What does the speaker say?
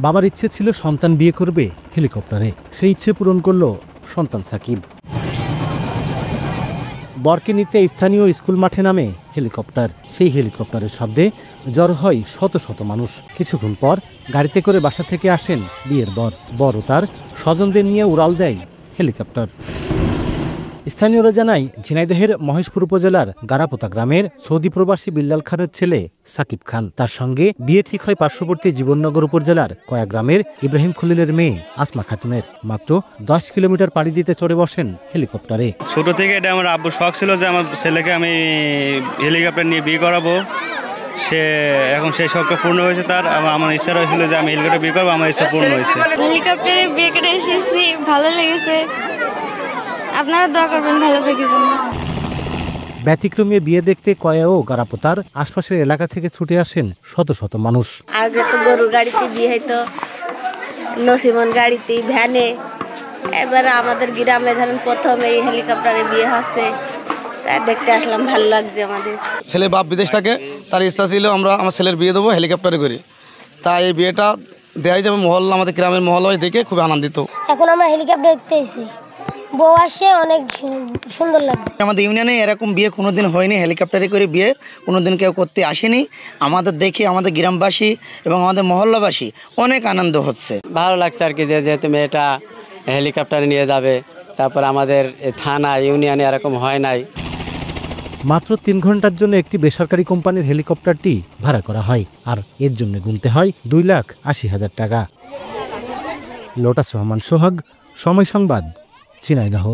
বাবার ইচ্ছে ছিল সন্তান বিয়ে করবে হেলিকপ্টারে, সেই ইচ্ছে পূরণ করল সন্তান সাকিব। বরকে নিতে স্থানীয় স্কুল মাঠে নামে হেলিকপ্টার। সেই হেলিকপ্টারের শব্দে জড়ো হয় শত শত মানুষ। কিছুক্ষণ পর গাড়িতে করে বাসা থেকে আসেন বিয়ের বর ও তার স্বজনদের নিয়ে উড়াল দেয় হেলিকপ্টার। স্থানীয়রা জানায়, ঝিনাইদহের মহেশপুর উপজেলার গারাপোতা গ্রামের সৌদি প্রবাসী বিল্লাল খানের ছেলে সাকিব খান। তার সঙ্গে বিয়ে ঠিক হয় পার্শ্ববর্তী জীবননগর উপজেলার কয়া গ্রামের ইব্রাহিম খলিলের মেয়ে আসমা খাতুনের। মাত্র 10 কিলোমিটার পাড়ি দিতে চড়ে বসেন হেলিকপ্টারে। ছোট থেকে এটা আমার আব্বুর শখ ছিল যে আমার ছেলেকে আমি হেলিকপ্টার নিয়ে বিয়ে করাবো। এখন সেই শখটা পূর্ণ হয়েছে তার। আমার ইচ্ছা ছিল যে আমি হেলিকপ্টার বিয়ে করবো, আমার ইচ্ছা পূর্ণ হয়েছে। হেলিকপ্টারে বিয়ে করে এসেছি, ভালো লেগেছে। আপনারা দোয়া করবেন ভালো থাকার জন্য। ব্যতিক্রমী বিয়ে দেখতে কয়া ও গারাপোতার আশপাশের এলাকা থেকে ছুটে আসেন শত শত মানুষ। আগে তো গরুর গাড়িতে বিয়ে হইতো, নসিমন গাড়িতে, ভ্যানে। এবার আমাদের গ্রামে ধরেন প্রথম এই হেলিকপ্টারে বিয়ে হচ্ছে, তাই দেখতে আসলাম, ভালো লাগছে আমাদের। ছেলের বাপ বিদেশ থাকে, তার ইচ্ছা ছিল আমার ছেলের বিয়ে দেবো হেলিকপ্টারে করে। তাই এই বিয়েটা দেওয়াই যাবে মহল্লা, আমাদের গ্রামের মহল্লা দেখে খুব আনন্দিত। এখন আমরা হেলিকপ্টার দেখতে এসেছি, বউ আসে, অনেক সুন্দর লাগছে। আমাদের ইউনিয়নে এরকম বিয়ে কোনোদিন হয়নি, হেলিকপ্টারে করে বিয়ে কোনোদিন কেউ করতে আসেনি। আমাদের দেখে আমাদের গ্রামবাসী এবং আমাদের মহল্লাবাসী অনেক আনন্দ হচ্ছে। ভালো লাগছে আর কি, যেহেতু মেয়েটা হেলিকপ্টারে নিয়ে যাবে। তারপর আমাদের থানা ইউনিয়নে এরকম হয় নাই। মাত্র 3 ঘন্টার জন্য একটি বেসরকারি কোম্পানির হেলিকপ্টারটি ভাড়া করা হয়, আর এর জন্য গুনতে হয় 2,80,000 টাকা। লোটাস রহমান সোহাগ, সময় সংবাদ, ঝিনাইদহ।